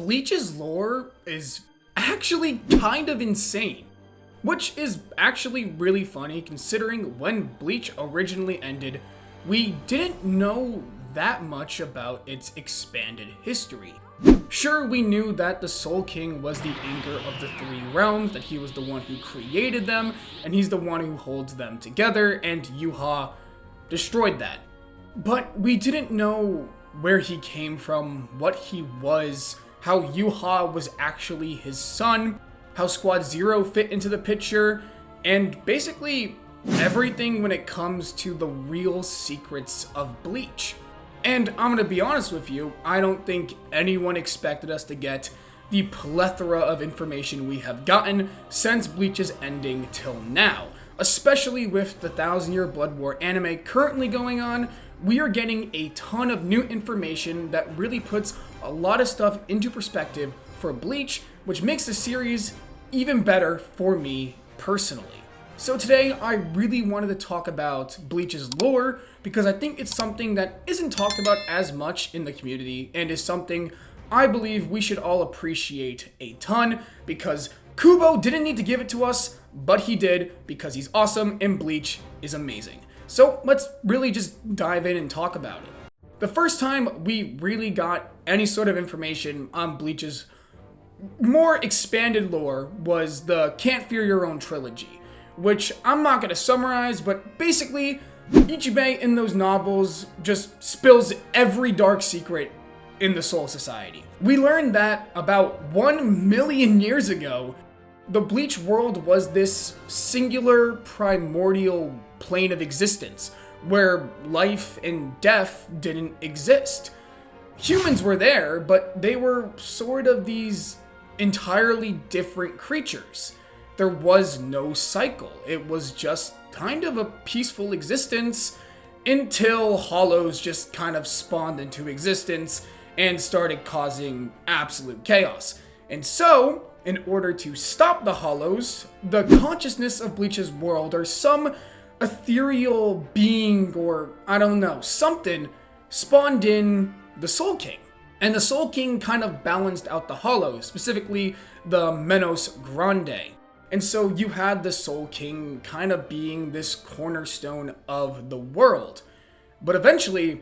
Bleach's lore is actually kind of insane, which is actually really funny considering when Bleach originally ended, we didn't know that much about its expanded history. Sure, we knew that the Soul King was the anchor of the three realms, that he was the one who created them, and he's the one who holds them together, and Yhwach destroyed that. But we didn't know where he came from, what he was, how Yhwach was actually his son, how Squad Zero fit into the picture, and basically everything when it comes to the real secrets of Bleach. And I'm gonna be honest with you, I don't think anyone expected us to get the plethora of information we have gotten since Bleach's ending till now. Especially with the 1000-Year Blood War anime currently going on, we are getting a ton of new information that really puts a lot of stuff into perspective for Bleach, which makes the series even better for me personally. So today, I really wanted to talk about Bleach's lore because I think it's something that isn't talked about as much in the community and is something I believe we should all appreciate a ton because Kubo didn't need to give it to us, but he did because he's awesome and Bleach is amazing. So let's really just dive in and talk about it. The first time we really got any sort of information on Bleach's more expanded lore was the Can't Fear Your Own trilogy, which I'm not going to summarize, but basically, Ichibei in those novels just spills every dark secret in the Soul Society. We learned that about 1 million years ago, the Bleach world was this singular primordial plane of existence, where life and death didn't exist. Humans were there, but they were sort of these entirely different creatures. There was no cycle. It was just kind of a peaceful existence until Hollows just kind of spawned into existence and started causing absolute chaos. And so, in order to stop the Hollows, the consciousness of Bleach's world, or some ethereal being, or I don't know, something, spawned in the Soul King. And the Soul King kind of balanced out the Hollows, specifically the Menos Grande. And so you had the Soul King kind of being this cornerstone of the world. But eventually,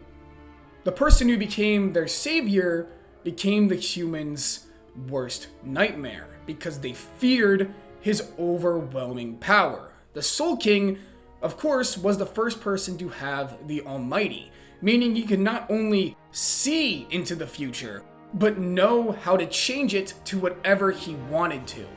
the person who became their savior became the humans' worst nightmare because they feared his overwhelming power. The Soul King, of course, was the first person to have the Almighty, meaning he could not only see into the future, but know how to change it to whatever he wanted to.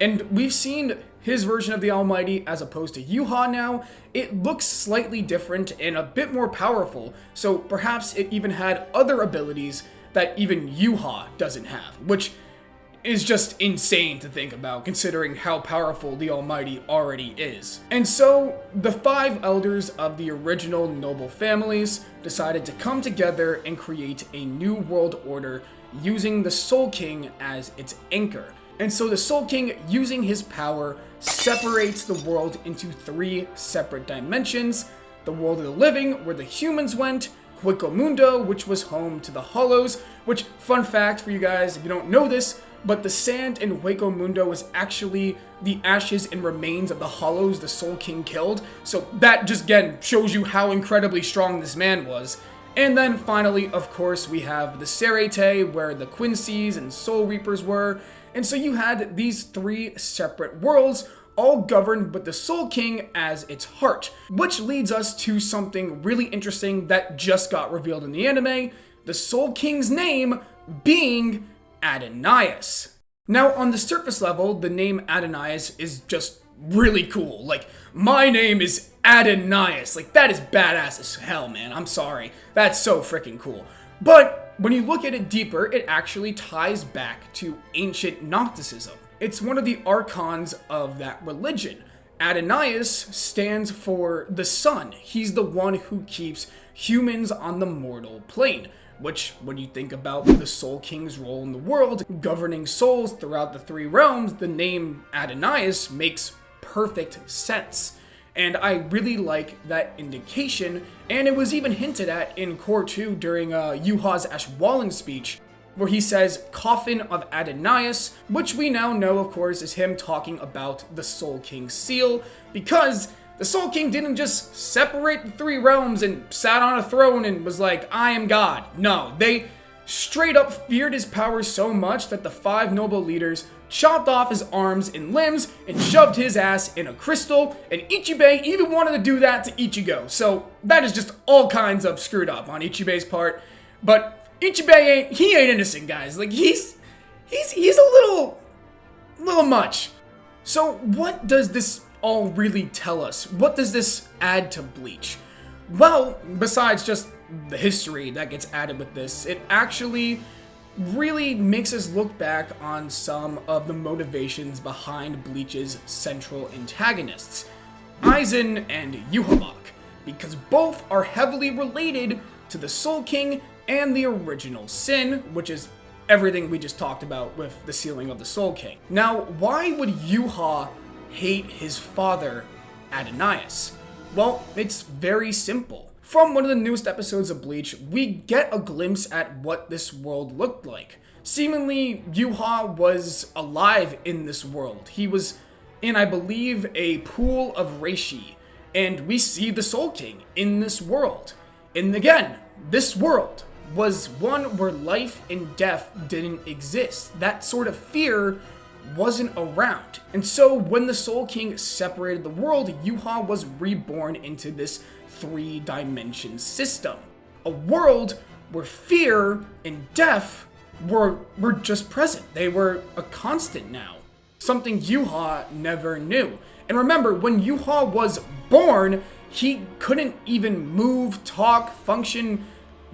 And we've seen his version of the Almighty as opposed to Yhwach now. It looks slightly different and a bit more powerful, so perhaps it even had other abilities that even Yhwach doesn't have, which is just insane to think about considering how powerful the Almighty already is. And so, the 5 elders of the original noble families decided to come together and create a new world order using the Soul King as its anchor. And so the Soul King, using his power, separates the world into 3 separate dimensions. The world of the living, where the humans went, Hueco Mundo, which was home to the Hollows, which, fun fact for you guys, if you don't know this, but the sand in Hueco Mundo is actually the ashes and remains of the Hollows the Soul King killed. So that just, again, shows you how incredibly strong this man was. And then finally, of course, we have the Serete, where the Quincy's and Soul Reapers were. And so you had these 3 separate worlds, all governed with the Soul King as its heart. Which leads us to something really interesting that just got revealed in the anime, the Soul King's name being Adonais. Now, on the surface level, the name Adonais is just really cool. Like, my name is Adonais. Like, that is badass as hell, man. I'm sorry. That's so freaking cool. But when you look at it deeper, it actually ties back to ancient Gnosticism. It's one of the archons of that religion. Adonais stands for the sun. He's the one who keeps humans on the mortal plane. Which, when you think about the Soul King's role in the world, governing souls throughout the 3 realms, the name Adonais makes perfect sense. And I really like that indication, and it was even hinted at in Core 2 during Yhwach's Ashwallen speech, where he says Coffin of Adonias, which we now know, of course, is him talking about the Soul King's seal, because the Soul King didn't just separate the three realms and sat on a throne and was like, I am God. No, they straight up feared his power so much that the 5 noble leaders chopped off his arms and limbs and shoved his ass in a crystal, and Ichibei even wanted to do that to Ichigo. So that is just all kinds of screwed up on Ichibei's part. But Ichibei ain't innocent, guys. Like he's a little much. So what does this all really tell us? What does this add to Bleach? Well, besides just the history that gets added with this, it actually really makes us look back on some of the motivations behind Bleach's central antagonists, Aizen and Yhwach, because both are heavily related to the Soul King and the original sin, which is everything we just talked about with the sealing of the Soul King. Now, why would Yhwach hate his father, Adonias? Well, it's very simple. From one of the newest episodes of Bleach, we get a glimpse at what this world looked like. Seemingly, Yhwach was alive in this world. He was in, I believe, a pool of reishi, and we see the Soul King in this world. And again, this world was one where life and death didn't exist. That sort of fear wasn't around. And so when the Soul King separated the world, Yhwach was reborn into this 3-dimension system. A world where fear and death were just present. They were a constant now. Something Yhwach never knew. And remember, when Yhwach was born, he couldn't even move, talk, function,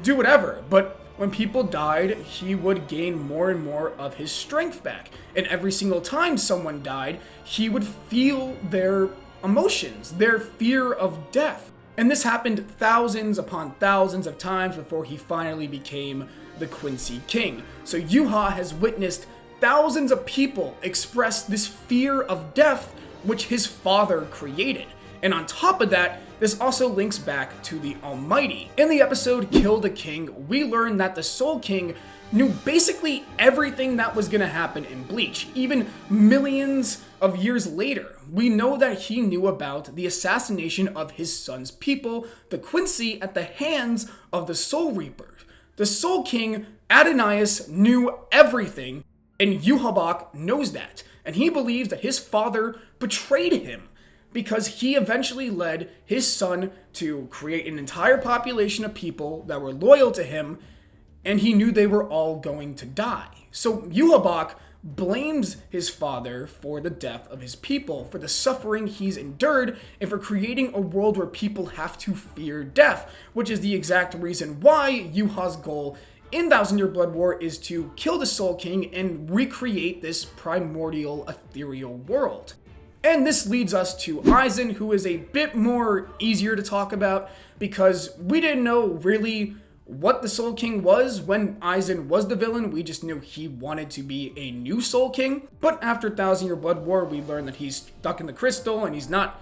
do whatever. But when people died, he would gain more and more of his strength back. And every single time someone died, he would feel their emotions, their fear of death. And this happened thousands upon thousands of times before he finally became the Quincy King. So Yhwach has witnessed thousands of people express this fear of death, which his father created. And on top of that, this also links back to the Almighty. In the episode Kill the King, we learn that the Soul King knew basically everything that was going to happen in Bleach, even millions of years later. We know that he knew about the assassination of his son's people, the Quincy, at the hands of the Soul Reaper. The Soul King, Adonias, knew everything, and Yhwach knows that, and he believes that his father betrayed him, because he eventually led his son to create an entire population of people that were loyal to him, and he knew they were all going to die. So Yhwach blames his father for the death of his people, for the suffering he's endured, and for creating a world where people have to fear death, which is the exact reason why Yhwach's goal in Thousand Year Blood War is to kill the Soul King and recreate this primordial ethereal world. And this leads us to Aizen, who is a bit more easier to talk about because we didn't know really what the Soul King was when Aizen was the villain. We just knew he wanted to be a new Soul King. But after Thousand Year Blood War, we learned that he's stuck in the crystal and he's not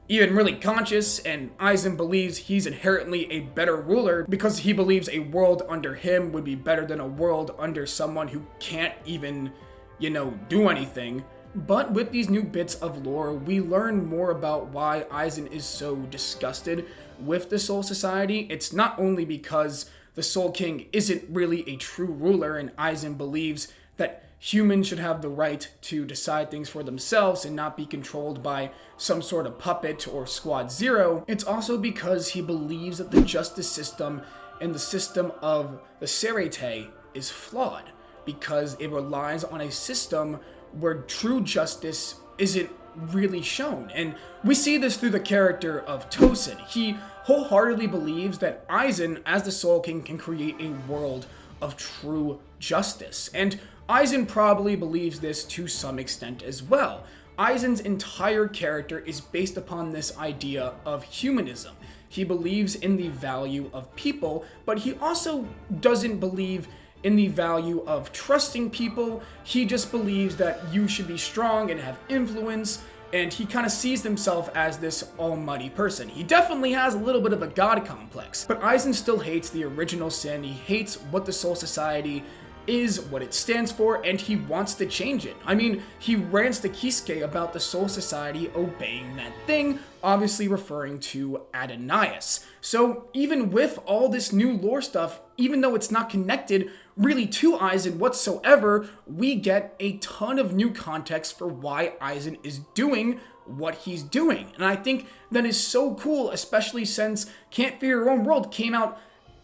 even really conscious, and Aizen believes he's inherently a better ruler because he believes a world under him would be better than a world under someone who can't even, do anything. But with these new bits of lore, we learn more about why Aizen is so disgusted with the Soul Society. It's not only because the Soul King isn't really a true ruler and Aizen believes that humans should have the right to decide things for themselves and not be controlled by some sort of puppet or Squad Zero. It's also because he believes that the justice system and the system of the Serete is flawed because it relies on a system where true justice isn't really shown. And we see this through the character of Tosin. He wholeheartedly believes that Aizen, as the Soul King, can create a world of true justice. And Aizen probably believes this to some extent as well. Aizen's entire character is based upon this idea of humanism. He believes in the value of people, but he also doesn't believe in the value of trusting people. He just believes that you should be strong and have influence, and he kind of sees himself as this almighty person. He definitely has a little bit of a god complex, but Aizen still hates the original sin. He hates what the Soul Society is, what it stands for, and he wants to change it. I mean, he rants to Kisuke about the Soul Society obeying that thing, obviously referring to Adonias. So even with all this new lore stuff, even though it's not connected really to Aizen whatsoever, we get a ton of new context for why Aizen is doing what he's doing. And I think that is so cool, especially since Can't Fear Your Own World came out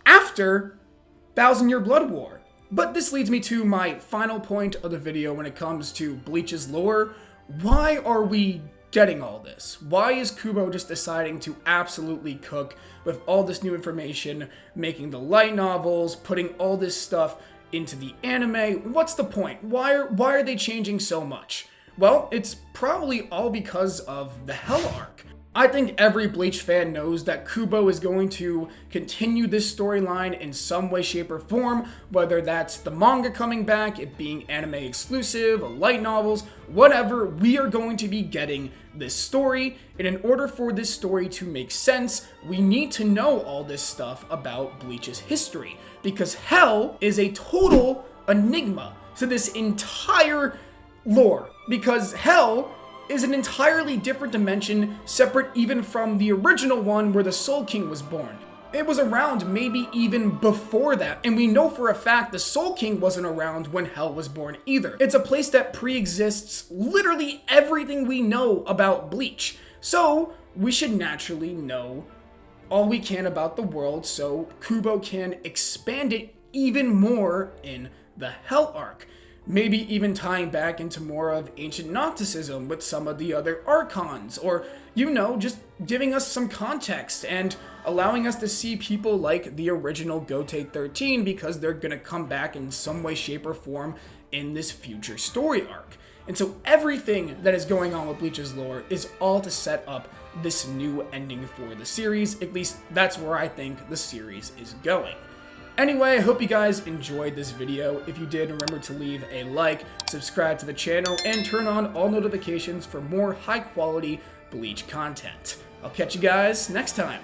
after Thousand Year Blood War. But this leads me to my final point of the video when it comes to Bleach's lore. Why are we getting all this? Why is Kubo just deciding to absolutely cook with all this new information, making the light novels, putting all this stuff into the anime? What's the point? Why are they changing so much? Well, it's probably all because of the Hell arc. I think every Bleach fan knows that Kubo is going to continue this storyline in some way, shape, or form, whether that's the manga coming back, it being anime exclusive, light novels, whatever, we are going to be getting this story, and in order for this story to make sense, we need to know all this stuff about Bleach's history, because Hell is a total enigma to this entire lore, because Hell is an entirely different dimension, separate even from the original one where the Soul King was born. It was around maybe even before that, and we know for a fact the Soul King wasn't around when Hell was born either. It's a place that pre-exists literally everything we know about Bleach, so we should naturally know all we can about the world so Kubo can expand it even more in the Hell arc. Maybe even tying back into more of ancient Gnosticism with some of the other archons, or, you know, just giving us some context and allowing us to see people like the original Gotei 13 because they're gonna come back in some way, shape, or form in this future story arc. And so everything that is going on with Bleach's lore is all to set up this new ending for the series. At least that's where I think the series is going. Anyway, I hope you guys enjoyed this video. If you did, remember to leave a like, subscribe to the channel, and turn on all notifications for more high quality Bleach content. I'll catch you guys next time.